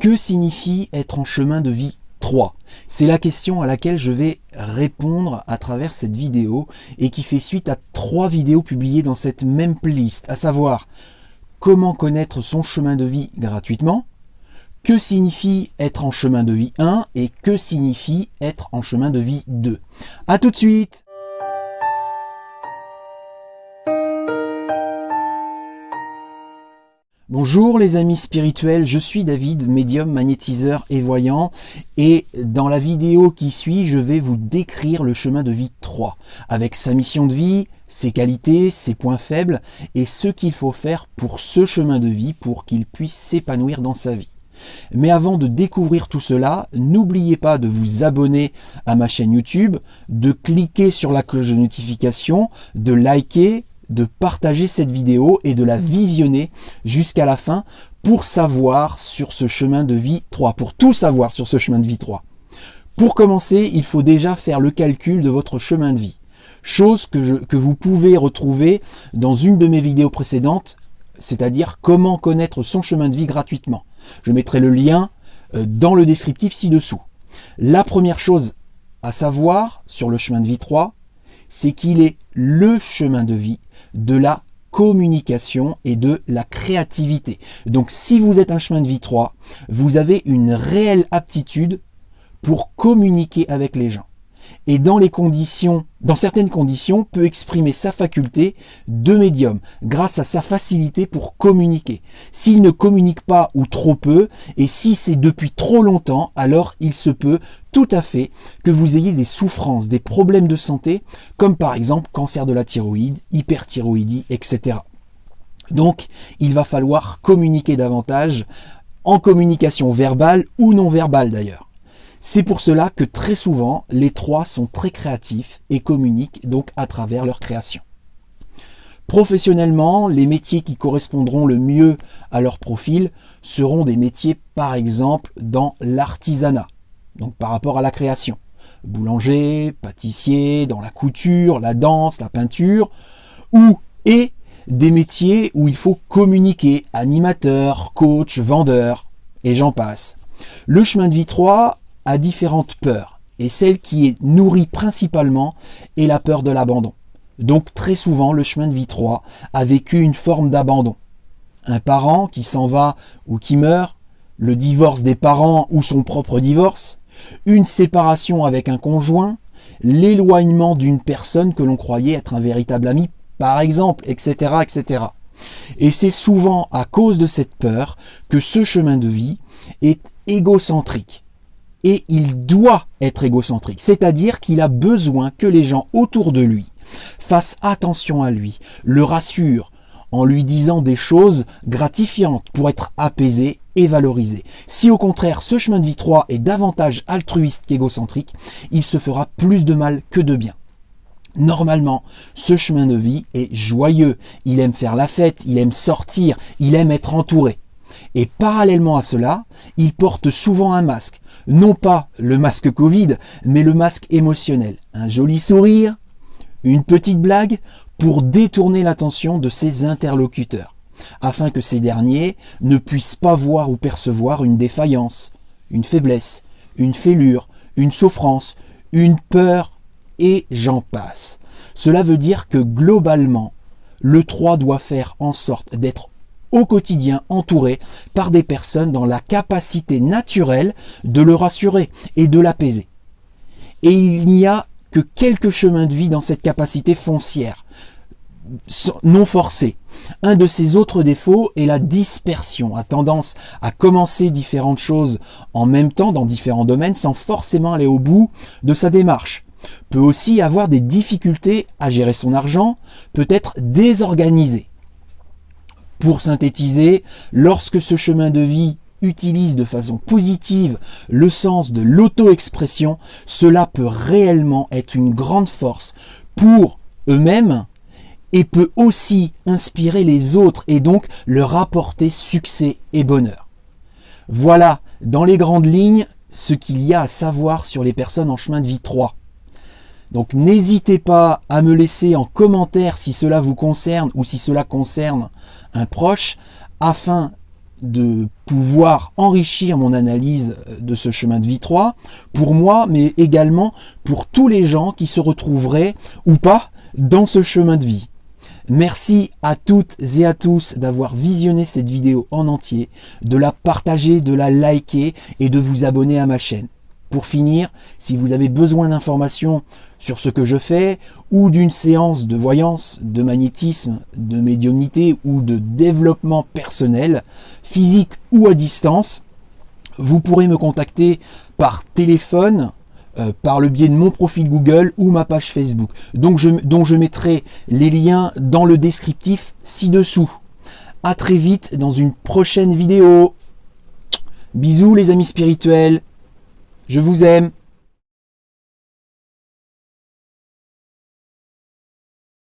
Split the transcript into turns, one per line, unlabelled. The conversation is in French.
Que signifie être en chemin de vie 3? C'est la question à laquelle je vais répondre à travers cette vidéo et qui fait suite à 3 vidéos publiées dans cette même playlist, à savoir comment connaître son chemin de vie gratuitement, que signifie être en chemin de vie 1 et que signifie être en chemin de vie 2. À tout de suite! Bonjour les amis spirituels, je suis David, médium, magnétiseur et voyant, et dans la vidéo qui suit, je vais vous décrire le chemin de vie 3, avec sa mission de vie, ses qualités, ses points faibles, et ce qu'il faut faire pour ce chemin de vie, pour qu'il puisse s'épanouir dans sa vie. Mais avant de découvrir tout cela, n'oubliez pas de vous abonner à ma chaîne YouTube, de cliquer sur la cloche de notification, de liker, de partager cette vidéo et de la visionner jusqu'à la fin pour savoir sur ce chemin de vie 3, pour tout savoir sur ce chemin de vie 3. Pour commencer, il faut déjà faire le calcul de votre chemin de vie, chose que vous pouvez retrouver dans une de mes vidéos précédentes, c'est-à-dire comment connaître son chemin de vie gratuitement. Je mettrai le lien dans le descriptif ci-dessous. La première chose à savoir sur le chemin de vie 3, c'est qu'il est le chemin de vie de la communication et de la créativité. Donc si vous êtes un chemin de vie 3, vous avez une réelle aptitude pour communiquer avec les gens. Et dans certaines conditions, peut exprimer sa faculté de médium grâce à sa facilité pour communiquer. S'il ne communique pas ou trop peu, et si c'est depuis trop longtemps, alors il se peut tout à fait que vous ayez des souffrances, des problèmes de santé, comme par exemple cancer de la thyroïde, hyperthyroïdie, etc. Donc, il va falloir communiquer davantage en communication verbale ou non verbale d'ailleurs. C'est pour cela que très souvent, les 3 sont très créatifs et communiquent donc à travers leur création. Professionnellement, les métiers qui correspondront le mieux à leur profil seront des métiers par exemple dans l'artisanat, donc par rapport à la création. Boulanger, pâtissier, dans la couture, la danse, la peinture, et des métiers où il faut communiquer, animateur, coach, vendeur, et j'en passe. Le chemin de vie 3 a différentes peurs, et celle qui est nourrie principalement est la peur de l'abandon. Donc très souvent, le chemin de vie 3 a vécu une forme d'abandon. Un parent qui s'en va ou qui meurt, le divorce des parents ou son propre divorce, une séparation avec un conjoint, l'éloignement d'une personne que l'on croyait être un véritable ami, par exemple, etc., etc. Et c'est souvent à cause de cette peur que ce chemin de vie est égocentrique. Et il doit être égocentrique, c'est-à-dire qu'il a besoin que les gens autour de lui fassent attention à lui, le rassurent en lui disant des choses gratifiantes pour être apaisé et valorisé. Si au contraire ce chemin de vie 3 est davantage altruiste qu'égocentrique, il se fera plus de mal que de bien. Normalement, ce chemin de vie est joyeux, il aime faire la fête, il aime sortir, il aime être entouré. Et parallèlement à cela, il porte souvent un masque. Non pas le masque Covid, mais le masque émotionnel. Un joli sourire, une petite blague pour détourner l'attention de ses interlocuteurs, afin que ces derniers ne puissent pas voir ou percevoir une défaillance, une faiblesse, une fêlure, une souffrance, une peur, et j'en passe. Cela veut dire que globalement, le 3 doit faire en sorte d'être au quotidien entouré par des personnes dans la capacité naturelle de le rassurer et de l'apaiser. Et il n'y a que quelques chemins de vie dans cette capacité foncière, non forcée. Un de ses autres défauts est la dispersion, a tendance à commencer différentes choses en même temps dans différents domaines sans forcément aller au bout de sa démarche. Peut aussi avoir des difficultés à gérer son argent, peut être désorganisé. Pour synthétiser, lorsque ce chemin de vie utilise de façon positive le sens de l'auto-expression, cela peut réellement être une grande force pour eux-mêmes et peut aussi inspirer les autres et donc leur apporter succès et bonheur. Voilà, dans les grandes lignes, ce qu'il y a à savoir sur les personnes en chemin de vie 3. Donc n'hésitez pas à me laisser en commentaire si cela vous concerne ou si cela concerne un proche, afin de pouvoir enrichir mon analyse de ce chemin de vie 3, pour moi, mais également pour tous les gens qui se retrouveraient ou pas dans ce chemin de vie. Merci à toutes et à tous d'avoir visionné cette vidéo en entier, de la partager, de la liker et de vous abonner à ma chaîne. Pour finir, si vous avez besoin d'informations sur ce que je fais ou d'une séance de voyance, de magnétisme, de médiumnité ou de développement personnel, physique ou à distance, vous pourrez me contacter par téléphone, par le biais de mon profil Google ou ma page Facebook, dont je mettrai les liens dans le descriptif ci-dessous. À très vite dans une prochaine vidéo. Bisous les amis spirituels. Je vous aime.